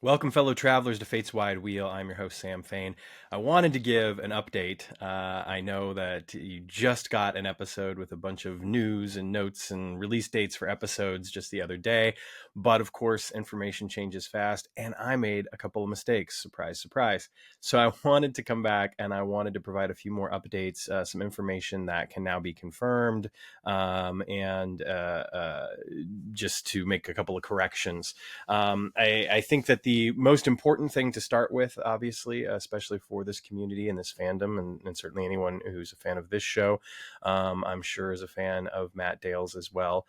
Welcome, fellow travelers, to Fate's Wide Wheel. I'm your host, Sam Fain. I wanted to give an update. I know that you just got an episode with a bunch of news and notes and release dates for episodes just the other day. But of course, information changes fast, and I made a couple of mistakes. Surprise, surprise. So I wanted to come back and I wanted to provide a few more updates, some information that can now be confirmed, and just to make a couple of corrections. I think that the most important thing to start with, obviously, especially for this community and this fandom, and certainly anyone who's a fan of this show, I'm sure is a fan of Matt Dale's as well.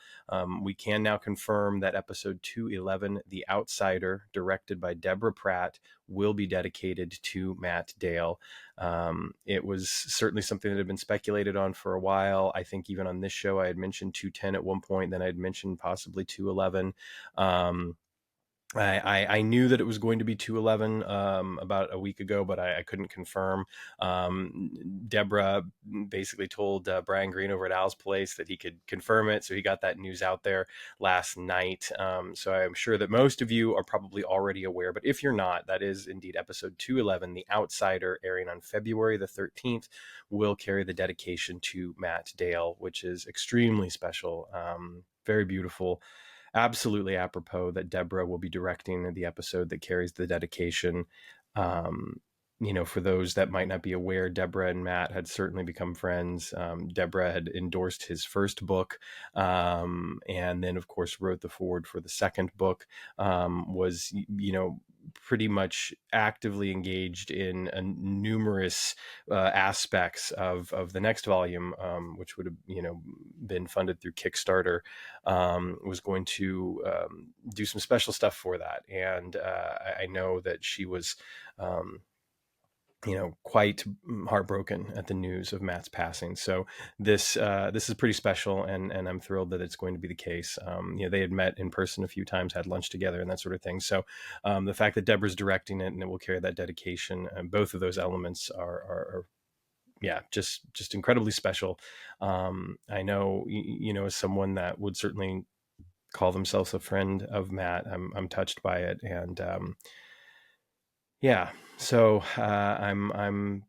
We can now confirm that episode 211, The Outsider, directed by Deborah Pratt, will be dedicated to Matt Dale. It was certainly something that had been speculated on for a while. I think even on this show, I had mentioned 210 at one point, then I'd mentioned possibly 211. I knew that it was going to be 211 about a week ago, but I couldn't confirm. Deborah basically told Brian Green over at Al's place that he could confirm it, so he got that news out there last night. So I'm sure that most of you are probably already aware, but if you're not, that is indeed episode 211, The Outsider, airing on February the 13th, will carry the dedication to Matt Dale, which is extremely special, very beautiful. Absolutely apropos that Deborah will be directing the episode that carries the dedication. For those that might not be aware, Deborah and Matt had certainly become friends. Deborah had endorsed his first book, and then, of course, wrote the foreword for the second book. Was pretty much actively engaged in numerous aspects of the next volume, which would have been funded through Kickstarter. Was going to do some special stuff for that, and I know that she was quite heartbroken at the news of Matt's passing. So this is pretty special, and I'm thrilled that it's going to be the case. They had met in person a few times, had lunch together, and that sort of thing. So the fact that Deborah's directing it and it will carry that dedication, and both of those elements are just incredibly special. I know, as someone that would certainly call themselves a friend of Matt, I'm touched by it, and so I'm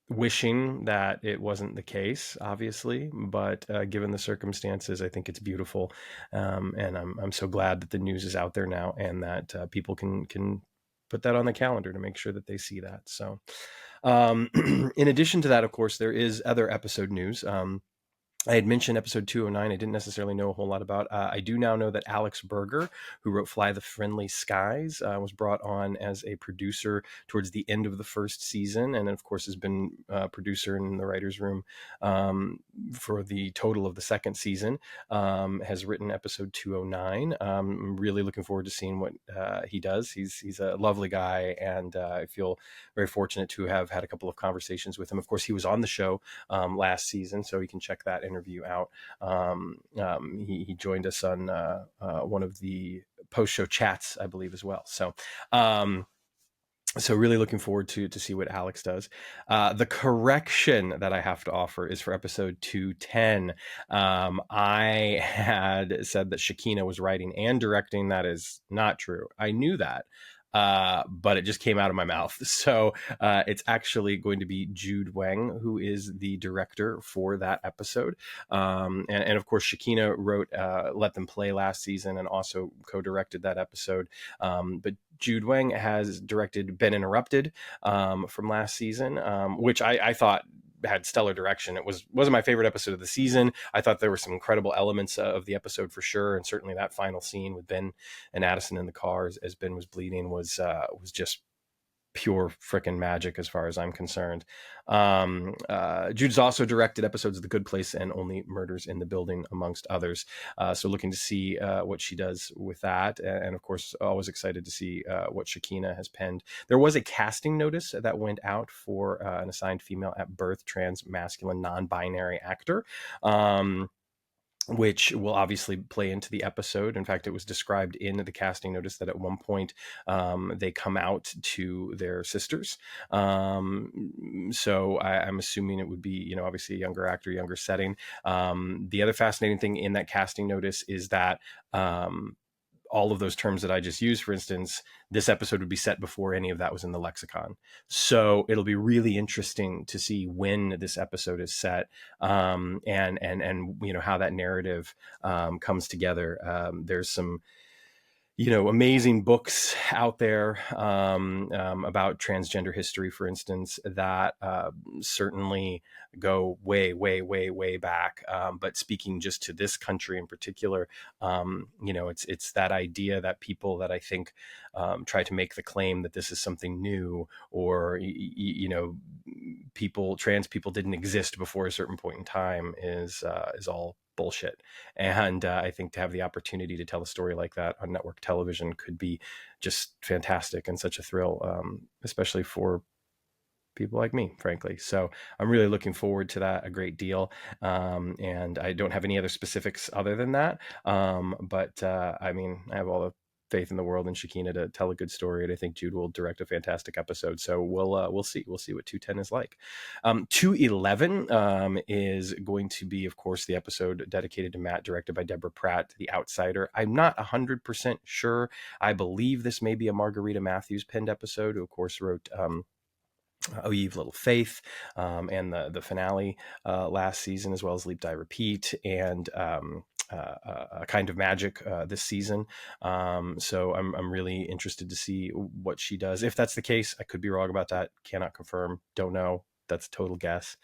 wishing that it wasn't the case, obviously, but given the circumstances, I think it's beautiful, and I'm so glad that the news is out there now, and that people can put that on the calendar to make sure that they see that. So, in addition to that, of course, there is other episode news. I had mentioned episode 209. I didn't necessarily know a whole lot about. I do now know that Alex Berger, who wrote Fly the Friendly Skies, was brought on as a producer towards the end of the first season, and of course has been a producer in the writer's room for the total of the second season. Has written episode 209. I'm really looking forward to seeing what he does. He's a lovely guy, and I feel very fortunate to have had a couple of conversations with him. Of course, he was on the show last season, so you can check that interview out. He joined us on one of the post-show chats, I believe, as well. So really looking forward to see what Alex does. The correction that I have to offer is for episode 210. I had said that Shakina was writing and directing. That is not true. I knew that. But it just came out of my mouth. So it's actually going to be Jude Wang, who is the director for that episode. And of course, Shakina wrote Let Them Play last season and also co-directed that episode. But Jude Wang has directed Been Interrupted from last season, which I thought had stellar direction. It wasn't my favorite episode of the season. I thought there were some incredible elements of the episode for sure, and certainly that final scene with Ben and Madison in the car as Ben was bleeding was just pure freaking magic as far as I'm concerned. Jude's also directed episodes of The Good Place and Only Murders in the Building, amongst others. So looking to see what she does with that. And of course, always excited to see what Shakina has penned. There was a casting notice that went out for an assigned female at birth, trans, masculine, non-binary actor. Which will obviously play into the episode. In fact, it was described in the casting notice that at one point they come out to their sisters. So I'm assuming it would be, obviously a younger actor, younger setting. The other fascinating thing in that casting notice is that all of those terms that I just used, for instance, this episode would be set before any of that was in the lexicon. So it'll be really interesting to see when this episode is set, and how that narrative comes together. There's some amazing books out there about transgender history, for instance, that certainly go way, way, way, way back. But speaking just to this country in particular, it's that idea that people that I think try to make the claim that this is something new, or trans people didn't exist before a certain point in time is all bullshit. And I think to have the opportunity to tell a story like that on network television could be just fantastic and such a thrill, especially for people like me, frankly. So I'm really looking forward to that a great deal. And I don't have any other specifics other than that. But I have all the faith in the world in Shekinah to tell a good story, and I think Jude will direct a fantastic episode. So we'll see what 210 is like. 211 is going to be, of course, the episode dedicated to Matt, directed by Deborah Pratt, The Outsider. I'm not 100% sure. I believe this may be a Margarita Matthews penned episode, who of course wrote Oh Ye of Little Faith, and the finale last season, as well as Leap Die Repeat, and A Kind of Magic this season. So I'm really interested to see what she does. If that's the case, I could be wrong about that. Cannot confirm. Don't know. That's a total guess.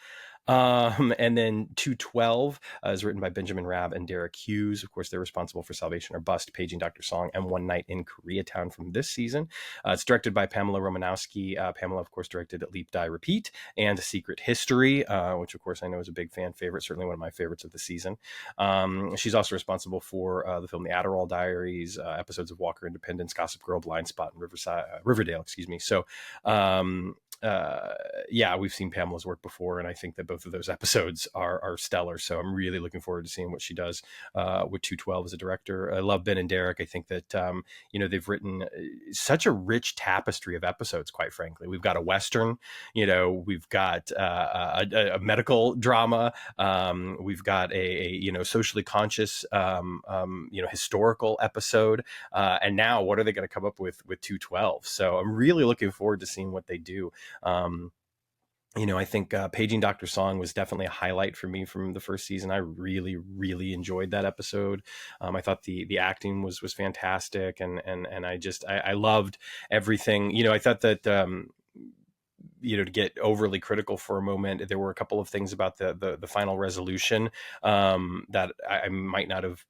And then 212 is written by Benjamin Rabb and Derek Hughes. Of course, they're responsible for Salvation or Bust, Paging Dr. Song, and One Night in Koreatown from this season. It's directed by Pamela Romanowski. Pamela, of course, directed Leap, Die, Repeat, and Secret History, which, of course, I know is a big fan favorite, certainly one of my favorites of the season. She's also responsible for the film The Adderall Diaries, episodes of Walker Independence, Gossip Girl, Blind Spot, and Riverdale, excuse me. So, we've seen Pamela's work before, and I think that both of those episodes are stellar. So I'm really looking forward to seeing what she does with 212 as a director. I love Ben and Derek. I think that they've written such a rich tapestry of episodes. Quite frankly, we've got a Western, we've got a medical drama, we've got a socially conscious historical episode, and now what are they going to come up with 212? So I'm really looking forward to seeing what they do. I think Paging Dr. Song was definitely a highlight for me from the first season. I really, really enjoyed that episode. I thought the acting was fantastic, and I loved everything. I thought that to get overly critical for a moment, there were a couple of things about the final resolution that I might not have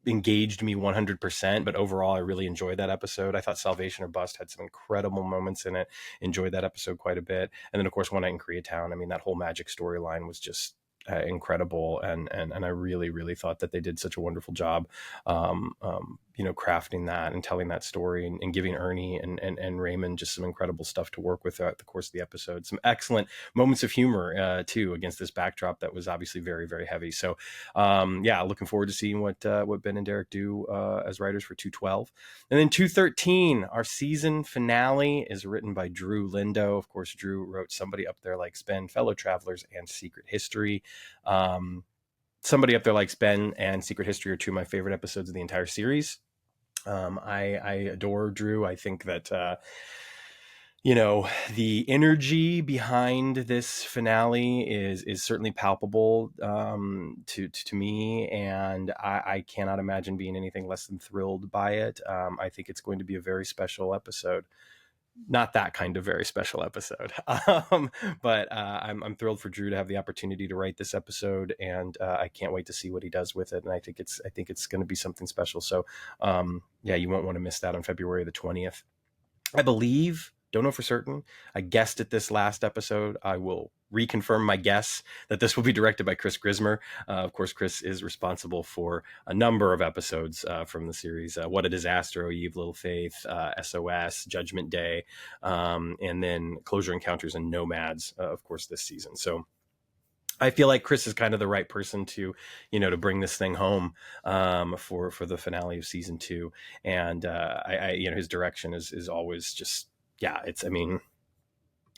engaged me 100%, but overall I really enjoyed that episode. I thought Salvation or Bust had some incredible moments in it. Enjoyed that episode quite a bit. And then of course One Night in Koreatown, that whole magic storyline was just incredible, and I really, really thought that they did such a wonderful job crafting that and telling that story, and giving Ernie and Raymond just some incredible stuff to work with throughout the course of the episode. Some excellent moments of humor too, against this backdrop that was obviously very, very heavy. So looking forward to seeing what Ben and Derek do as writers for 212. And then 213, our season finale, is written by Drew Lindo. Of course, Drew wrote Somebody Up There Likes Ben, Fellow Travelers, and Secret History. Somebody Up There Likes Ben and Secret History are two of my favorite episodes of the entire series. I adore Drew. I think that the energy behind this finale is certainly palpable to me, and I cannot imagine being anything less than thrilled by it. I think it's going to be a very special episode. Not that kind of very special episode, but I'm thrilled for Drew to have the opportunity to write this episode, and I can't wait to see what he does with it. And I think it's going to be something special. So you won't want to miss that on February the 20th. I believe, don't know for certain, I guessed at this last episode. I will reconfirm my guess that this will be directed by Chris Grismer. Of course, Chris is responsible for a number of episodes from the series. What a Disaster, O Ye of Little Faith, SOS, Judgment Day, and then Closure Encounters and Nomads, of course, this season. So I feel like Chris is kind of the right person to bring this thing home for the finale of season 2. And his direction is always just,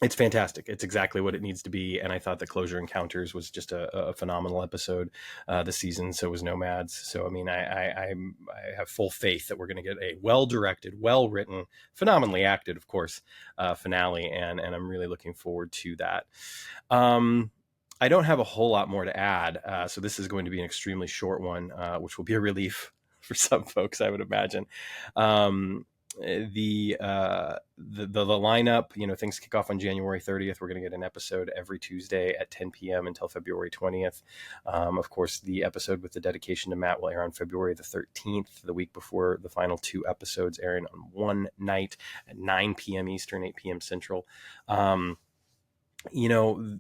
It's fantastic. It's exactly what it needs to be. And I thought that Closure Encounters was just a phenomenal episode this season. So was Nomads. So, I mean, I have full faith that we're going to get a well-directed, well-written, phenomenally acted, of course, finale. And I'm really looking forward to that. I don't have a whole lot more to add. So this is going to be an extremely short one, which will be a relief for some folks, I would imagine. The lineup, things kick off on January 30th. We're going to get an episode every Tuesday at 10 p.m. until February 20th. Of course, the episode with the dedication to Matt will air on February the 13th, the week before the final 2 episodes, airing on one night at 9 p.m. Eastern, 8 p.m. Central.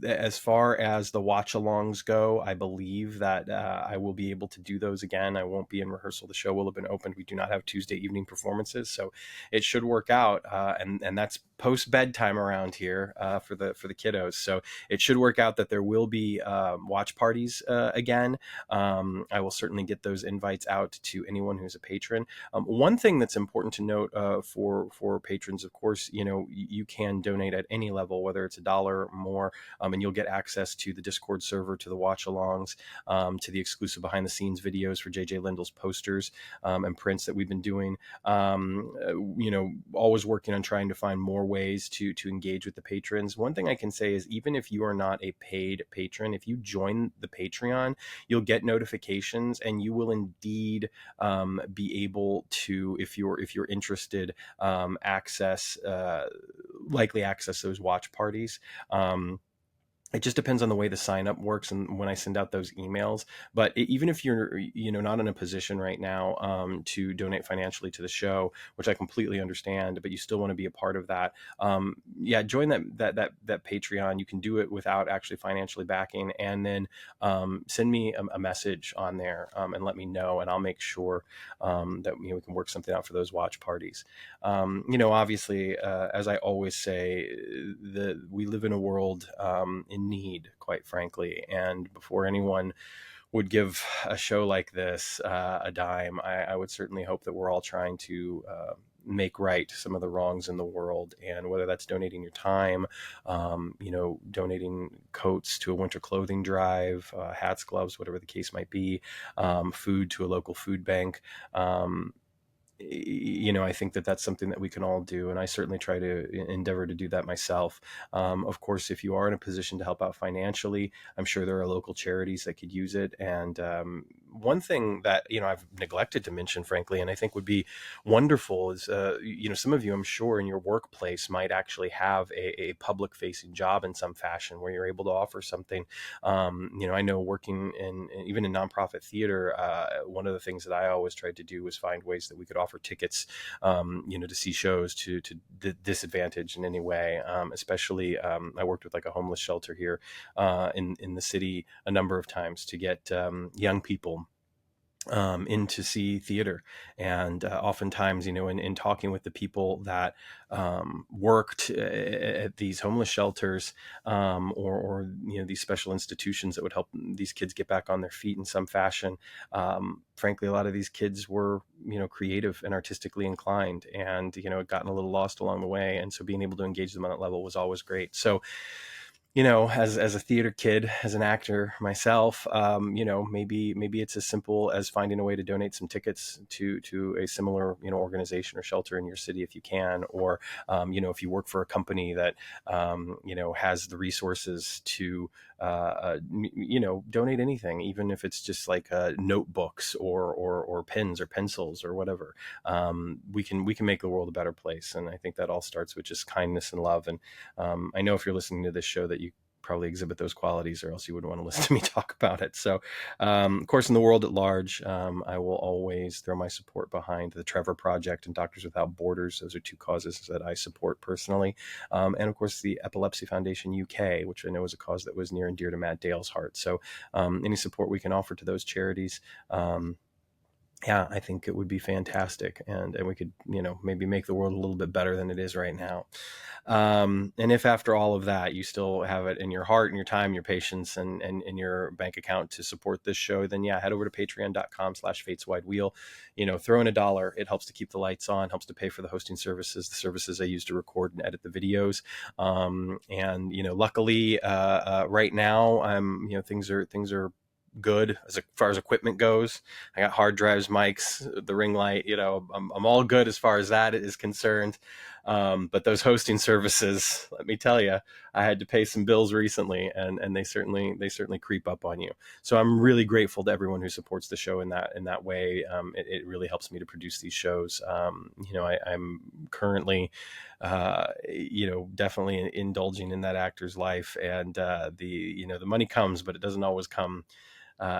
As far as the watch-alongs go, I believe that I will be able to do those again. I won't be in rehearsal. The show will have been opened. We do not have Tuesday evening performances, so it should work out. And that's post bedtime around here for the kiddos. So it should work out that there will be watch parties again. I will certainly get those invites out to anyone who's a patron. One thing that's important to note for patrons, of course, you can donate at any level, whether it's $1 more, and you'll get access to the Discord server, to the watch-alongs, to the exclusive behind-the-scenes videos for JJ Lindell's posters and prints that we've been doing. Always working on trying to find more ways to engage with the patrons. One thing I can say is, even if you are not a paid patron, if you join the Patreon, you'll get notifications, and you will indeed be able to, if you're interested, likely access those watch parties. It just depends on the way the sign up works and when I send out those emails. But even if you're, not in a position right now to donate financially to the show, which I completely understand, but you still want to be a part of that, join that Patreon. You can do it without actually financially backing, and then send me a message on there and let me know, and I'll make sure that we can work something out for those watch parties. Obviously, as I always say, we live in a world in need, quite frankly, and before anyone would give a show like this a dime, I would certainly hope that we're all trying to make right some of the wrongs in the world, and whether that's donating your time, donating coats to a winter clothing drive, hats, gloves, whatever the case might be, food to a local food bank. I think that that's something that we can all do, and I certainly try to endeavor to do that myself. Of course, if you are in a position to help out financially, I'm sure there are local charities that could use it. And one thing that I've neglected to mention, frankly, and I think would be wonderful is some of you, I'm sure, in your workplace might actually have a public-facing job in some fashion where you're able to offer something. I know working even in nonprofit theater, one of the things that I always tried to do was find ways that we could offer tickets, to see shows to disadvantage in any way. Especially, I worked with like a homeless shelter here in the city a number of times to get young people in to see theater. And oftentimes, in talking with the people that worked at these homeless shelters, or these special institutions that would help these kids get back on their feet in some fashion, frankly, a lot of these kids were creative and artistically inclined, and had gotten a little lost along the way, and so being able to engage them on that level was always great. So as a theater kid, as an actor myself, maybe it's as simple as finding a way to donate some tickets to a similar, organization or shelter in your city if you can, or, if you work for a company that, has the resources to, donate anything, even if it's just like notebooks or pens or pencils or whatever. We can make the world a better place. And I think that all starts with just kindness and love. And I know if you're listening to this show that you probably exhibit those qualities, or else you wouldn't want to listen to me talk about it. So, of course, in the world at large, I will always throw my support behind the Trevor Project and Doctors Without Borders. Those are 2 causes that I support personally. And of course, the Epilepsy Foundation UK, which I know is a cause that was near and dear to Matt Dale's heart. So any support we can offer to those charities, yeah, I think it would be fantastic, and we could, maybe make the world a little bit better than it is right now. And if after all of that you still have it in your heart and your time, your patience, and in your bank account to support this show, then yeah, head over to patreon.com/fateswidewheel. Throw in $1. It helps to keep the lights on, helps to pay for the hosting services, the services I use to record and edit the videos. And luckily, right now, things are good as far as equipment goes. I got hard drives, mics, the ring light. I'm all good as far as that is concerned. But those hosting services, let me tell you, I had to pay some bills recently, and they certainly creep up on you. So I'm really grateful to everyone who supports the show in that way. It really helps me to produce these shows. I'm currently, definitely indulging in that actor's life, and the money comes, but it doesn't always come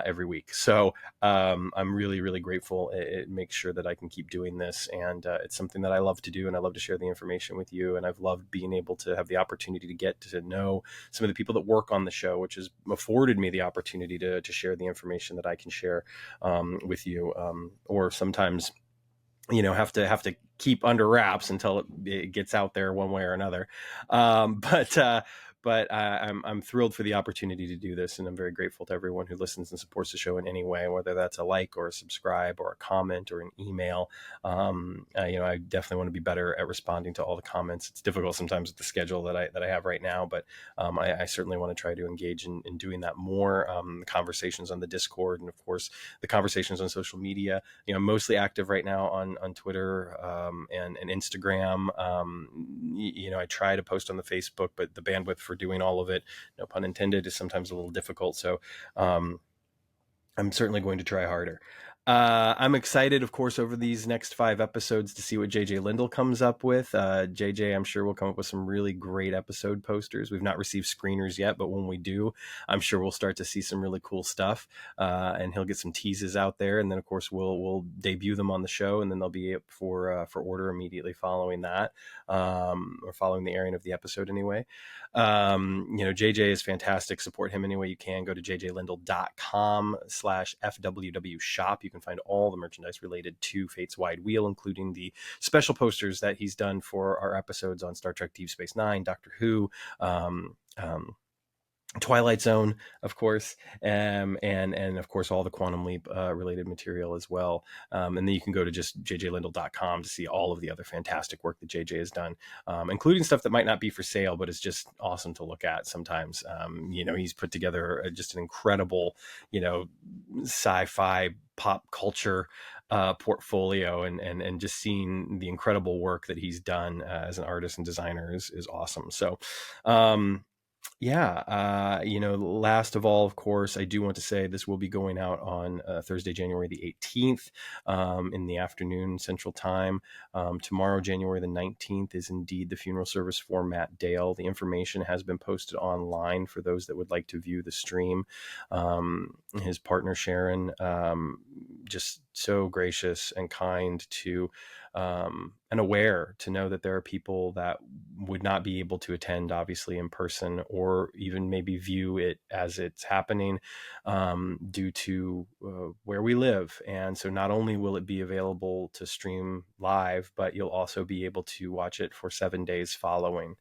every week. So I'm really, really grateful. It makes sure that I can keep doing this. And it's something that I love to do. And I love to share the information with you. And I've loved being able to have the opportunity to get to know some of the people that work on the show, which has afforded me the opportunity to share the information that I can share with you. Or sometimes, have to keep under wraps until it gets out there one way or another. But I'm thrilled for the opportunity to do this, and I'm very grateful to everyone who listens and supports the show in any way, whether that's a like or a subscribe or a comment or an email. I definitely want to be better at responding to all the comments. It's difficult sometimes with the schedule that I have right now, but I certainly want to try to engage in doing that more. The conversations on the Discord, and of course the conversations on social media. I'm mostly active right now on Twitter and Instagram. I try to post on the Facebook, but the bandwidth for doing all of it, no pun intended, is sometimes a little difficult. So I'm certainly going to try harder. I'm excited, of course, over these next 5 episodes to see what JJ Lindell comes up with. JJ, I'm sure, will come up with some really great episode posters. We've not received screeners yet, but when we do, I'm sure we'll start to see some really cool stuff. And he'll get some teases out there, and then, of course, we'll debut them on the show, and then they'll be up for order immediately following that, or following the airing of the episode anyway. JJ is fantastic. Support him any way you can. Go to jjlindell.com/FWW shop. You can find all the merchandise related to Fate's Wide Wheel, including the special posters that he's done for our episodes on Star Trek Deep Space Nine, Doctor Who, Twilight Zone, of course, and of course all the Quantum Leap related material as well. And then you can go to just jjlindell.com to see all of the other fantastic work that JJ has done, including stuff that might not be for sale, but it's just awesome to look at sometimes. He's put together just an incredible, sci-fi pop culture portfolio, and just seeing the incredible work that he's done as an artist and designer is awesome. So last of all, of course, I do want to say this will be going out on Thursday, January the 18th in the afternoon Central Time. Tomorrow, January the 19th, is indeed the funeral service for Matt Dale. The information has been posted online for those that would like to view the stream. His partner, Sharon, just so gracious and kind to and aware to know that there are people that would not be able to attend, obviously, in person, or even maybe view it as it's happening due to where we live. And so not only will it be available to stream live, but you'll also be able to watch it for 7 days following,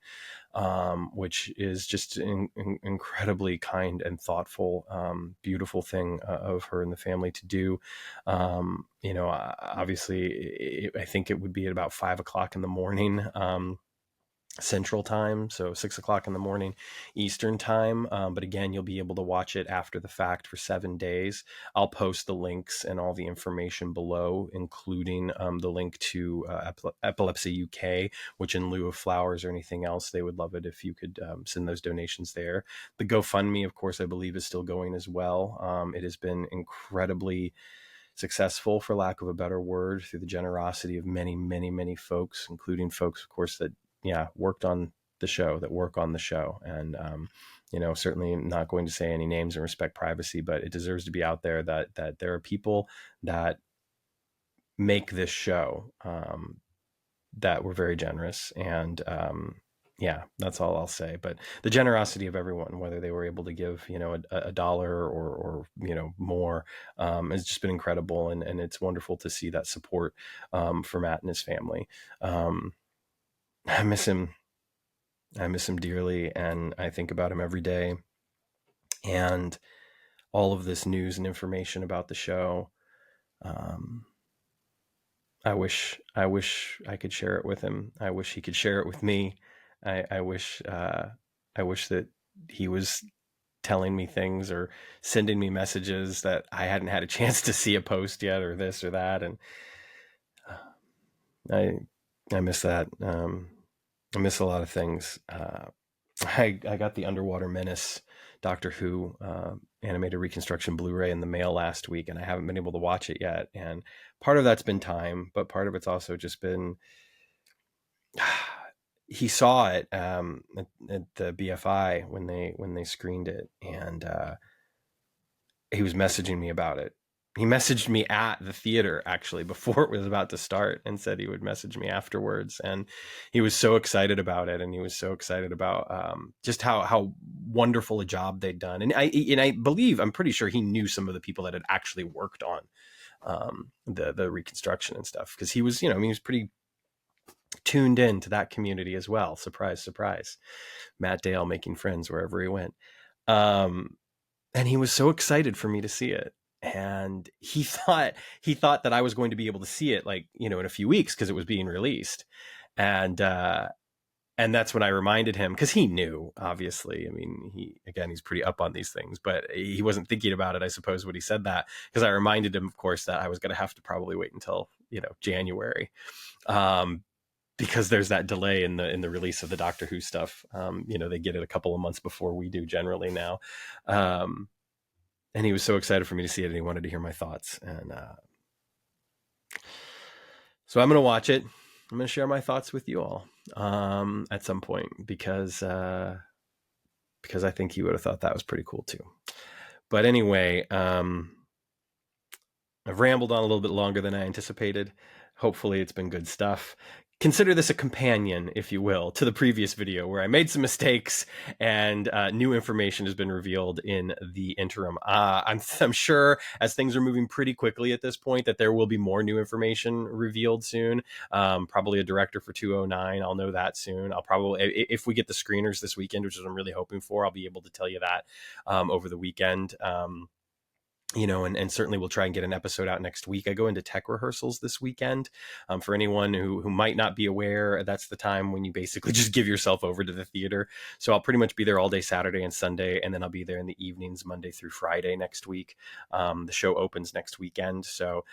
which is just an incredibly kind and thoughtful, beautiful thing of her and the family to do. Obviously, I think it would be at about 5 o'clock in the morning. Central Time, so 6 o'clock in the morning Eastern Time. But again, you'll be able to watch it after the fact for 7 days. I'll post the links and all the information below, including the link to Epilepsy UK, which, in lieu of flowers or anything else, they would love it if you could send those donations there. The GoFundMe, of course, I believe is still going as well. It has been incredibly successful, for lack of a better word, through the generosity of many, many, many folks, including folks, of course, that work on the show. And, certainly not going to say any names and respect privacy, but it deserves to be out there that there are people that make this show that were very generous. And, Yeah, that's all I'll say. But the generosity of everyone, whether they were able to give, a dollar or more, has just been incredible. And it's wonderful to see that support for Matt and his family. I miss him. I miss him dearly. And I think about him every day. And all of this news and information about the show. I wish I could share it with him. I wish he could share it with me. I wish that he was telling me things or sending me messages that I hadn't had a chance to see a post yet, or this or that. And I miss that. I miss a lot of things. I got the Underwater Menace Doctor Who animated reconstruction Blu-ray in the mail last week, and I haven't been able to watch it yet. And part of that's been time, but part of it's also just been he saw it at the BFI when they screened it, and he was messaging me about it. He messaged me at the theater actually before it was about to start and said he would message me afterwards. And he was so excited about it. And he was so excited about just how wonderful a job they'd done. And I believe, I'm pretty sure he knew some of the people that had actually worked on the reconstruction and stuff. Cause he was, he was pretty tuned in to that community as well. Surprise, surprise. Matt Dale making friends wherever he went. And he was so excited for me to see it. And he thought that I was going to be able to see it in a few weeks because it was being released. And that's when I reminded him, because he knew, obviously. I mean, he's pretty up on these things, but he wasn't thinking about it, I suppose, when he said that, because I reminded him, of course, that I was going to have to probably wait until, January. Because there's that delay in the release of the Doctor Who stuff. They get it a couple of months before we do generally now. And he was so excited for me to see it, and he wanted to hear my thoughts. And so I'm going to watch it. I'm going to share my thoughts with you all at some point, because I think he would have thought that was pretty cool too. But anyway, I've rambled on a little bit longer than I anticipated. Hopefully it's been good stuff. Consider this a companion, if you will, to the previous video where I made some mistakes and new information has been revealed in the interim. I'm sure as things are moving pretty quickly at this point that there will be more new information revealed soon. Probably a director for 209. I'll know that soon. I'll probably, if we get the screeners this weekend, which is what I'm really hoping for, I'll be able to tell you that over the weekend. And certainly we'll try and get an episode out next week. I go into tech rehearsals this weekend. For anyone who might not be aware, that's the time when you basically just give yourself over to the theater. So I'll pretty much be there all day Saturday and Sunday, and then I'll be there in the evenings, Monday through Friday next week. The show opens next weekend. So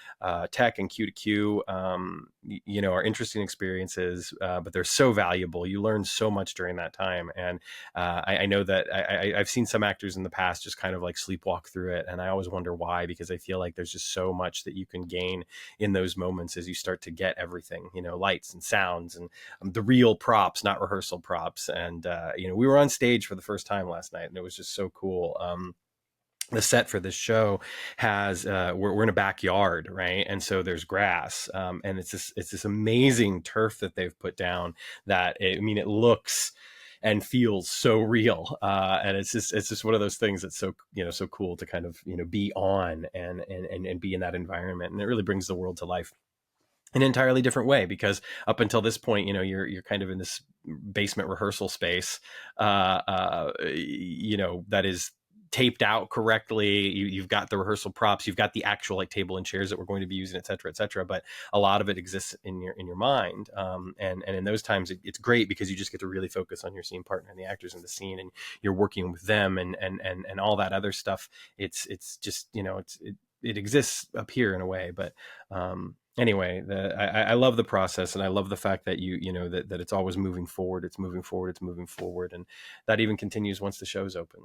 tech and Q to Q, are interesting experiences, but they're so valuable. You learn so much during that time. And I know that I've seen some actors in the past just kind of like sleepwalk through it. And I always wonder why, because I feel like there's just so much that you can gain in those moments as you start to get everything, lights and sounds and the real props, not rehearsal props. And, we were on stage for the first time last night, and it was just so cool. The set for this show has we're in a backyard, right? And so there's grass, and it's this amazing turf that they've put down that it looks and feels so real, and it's just one of those things that's so so cool to kind of be on and be in that environment, and it really brings the world to life in an entirely different way, because up until this point, you're kind of in this basement rehearsal space, that is taped out correctly. You've got the rehearsal props, you've got the actual like table and chairs that we're going to be using, et cetera, et cetera. But a lot of it exists in your mind. And in those times it's great because you just get to really focus on your scene partner and the actors in the scene, and you're working with them and all that other stuff. It's just, it exists up here in a way. But, anyway, I love the process, and I love the fact that that it's always moving forward. It's moving forward, and that even continues once the show's open,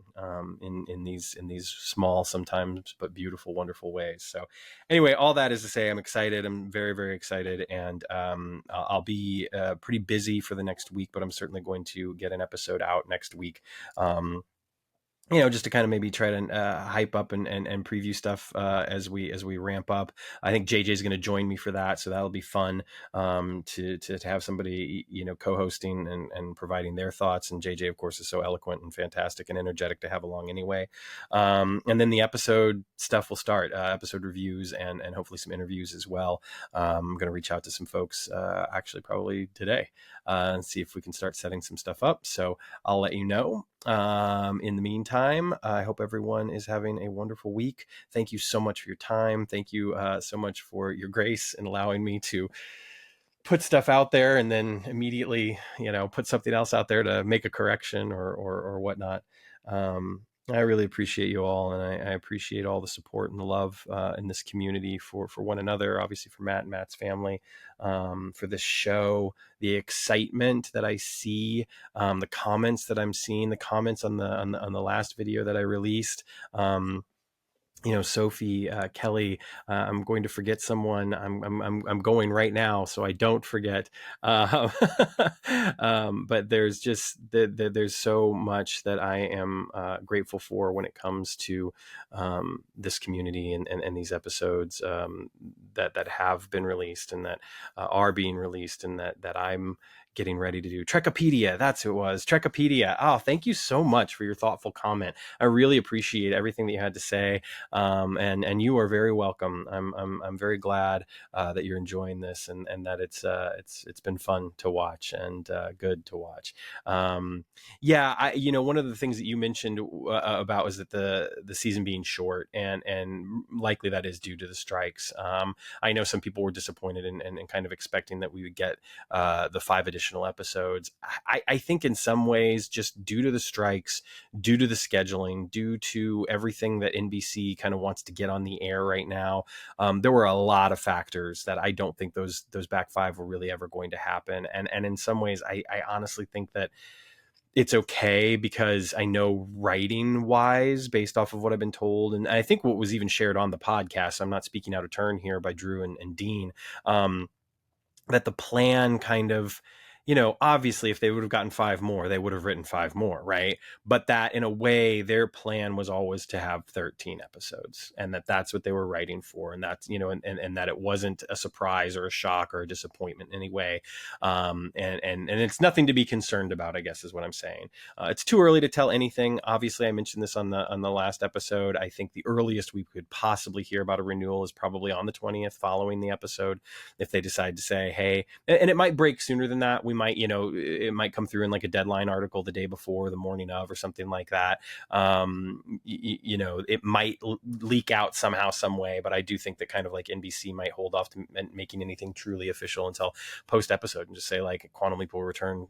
in these small, sometimes but beautiful, wonderful ways. So, anyway, all that is to say, I'm excited. I'm very, very excited, and I'll be pretty busy for the next week, but I'm certainly going to get an episode out next week. just to kind of maybe try to hype up and preview stuff as we ramp up. I think JJ is going to join me for that, so that'll be fun to have somebody co-hosting and providing their thoughts. And JJ, of course, is so eloquent and fantastic and energetic to have along anyway. And then the episode stuff will start, episode reviews and hopefully some interviews as well. I'm going to reach out to some folks actually probably today and see if we can start setting some stuff up. So I'll let you know. In the meantime, I hope everyone is having a wonderful week. Thank you so much for your time. Thank you so much for your grace in allowing me to put stuff out there and then immediately, put something else out there to make a correction or whatnot. I really appreciate you all, and I appreciate all the support and the love in this community for one another, obviously for Matt and Matt's family, for this show, the excitement that I see, the comments that I'm seeing, the comments on the last video that I released. Sophie, Kelly, I'm going to forget someone. I'm going right now, so I don't forget. But there's just there's so much that I am grateful for when it comes to this community and these episodes that have been released and that are being released and that I'm getting ready to do. Trekopedia, that's who it was. Trekopedia. Oh, thank you so much for your thoughtful comment. I really appreciate everything that you had to say. And you are very welcome. I'm very glad that you're enjoying this and that it's been fun to watch and good to watch. Yeah, one of the things that you mentioned about was that the season being short and likely that is due to the strikes. I know some people were disappointed and kind of expecting that we would get the 5 additional episodes. I think in some ways, just due to the strikes, due to the scheduling, due to everything that NBC kind of wants to get on the air right now, there were a lot of factors that I don't think those back 5 were really ever going to happen. And in some ways, I honestly think that it's okay, because I know writing wise, based off of what I've been told, and I think what was even shared on the podcast, I'm not speaking out of turn here, by Drew and Dean, that the plan kind of, obviously if they would have gotten 5 more, they would have written 5 more, right? But that in a way, their plan was always to have 13 episodes, and that's what they were writing for. And that's, and that it wasn't a surprise or a shock or a disappointment in any way. And it's nothing to be concerned about, I guess is what I'm saying. It's too early to tell anything. Obviously, I mentioned this on the last episode. I think the earliest we could possibly hear about a renewal is probably on the 20th following the episode, if they decide to say, hey, and it might break sooner than that. We might, it might come through in like a deadline article the day before, the morning of, or something like that. It might leak out somehow, some way, but I do think that kind of like NBC might hold off to making anything truly official until post episode and just say like Quantum Leap will return,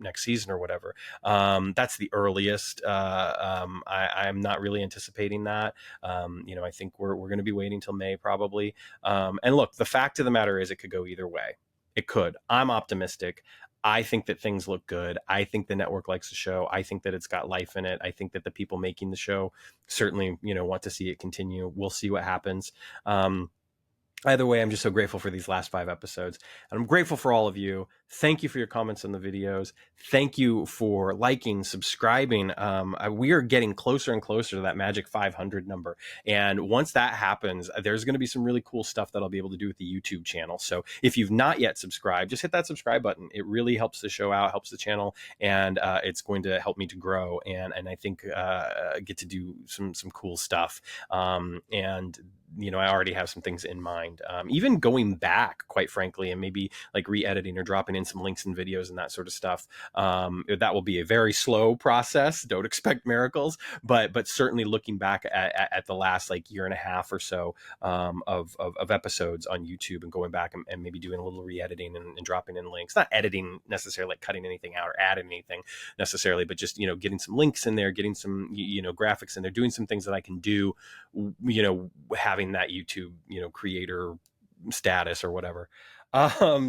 next season or whatever. That's the earliest. I'm not really anticipating that. I think we're going to be waiting till May probably. And look, the fact of the matter is it could go either way. It could. I'm optimistic. I think that things look good. I think the network likes the show. I think that it's got life in it. I think that the people making the show certainly, want to see it continue. We'll see what happens. Either way, I'm just so grateful for these last 5 episodes. And I'm grateful for all of you. Thank you for your comments on the videos. Thank you for liking, subscribing. We are getting closer and closer to that magic 500 number. And once that happens, there's going to be some really cool stuff that I'll be able to do with the YouTube channel. So if you've not yet subscribed, just hit that subscribe button. It really helps the show out, helps the channel, and it's going to help me to grow. And I think get to do some cool stuff. And I already have some things in mind, even going back, quite frankly, and maybe like re-editing or dropping in some links and videos and that sort of stuff. That will be a very slow process. Don't expect miracles, but certainly looking back at the last like year and a half or so of episodes on YouTube and going back and maybe doing a little re-editing and dropping in links, not editing necessarily, like cutting anything out or adding anything necessarily, but just, getting some links in there, getting some, graphics in there, doing some things that I can do, having that YouTube, creator status or whatever.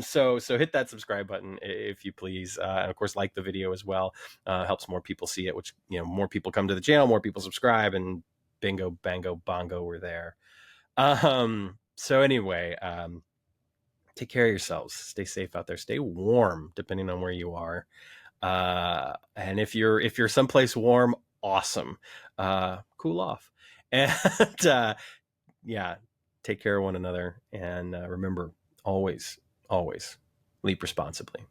So hit that subscribe button if you please. And of course, like the video as well. Helps more people see it, which, more people come to the channel, more people subscribe, and bingo, bango, bongo, we're there. So anyway, take care of yourselves. Stay safe out there. Stay warm, depending on where you are. And if you're someplace warm, awesome. Cool off. And yeah, take care of one another. And remember, always leap responsibly.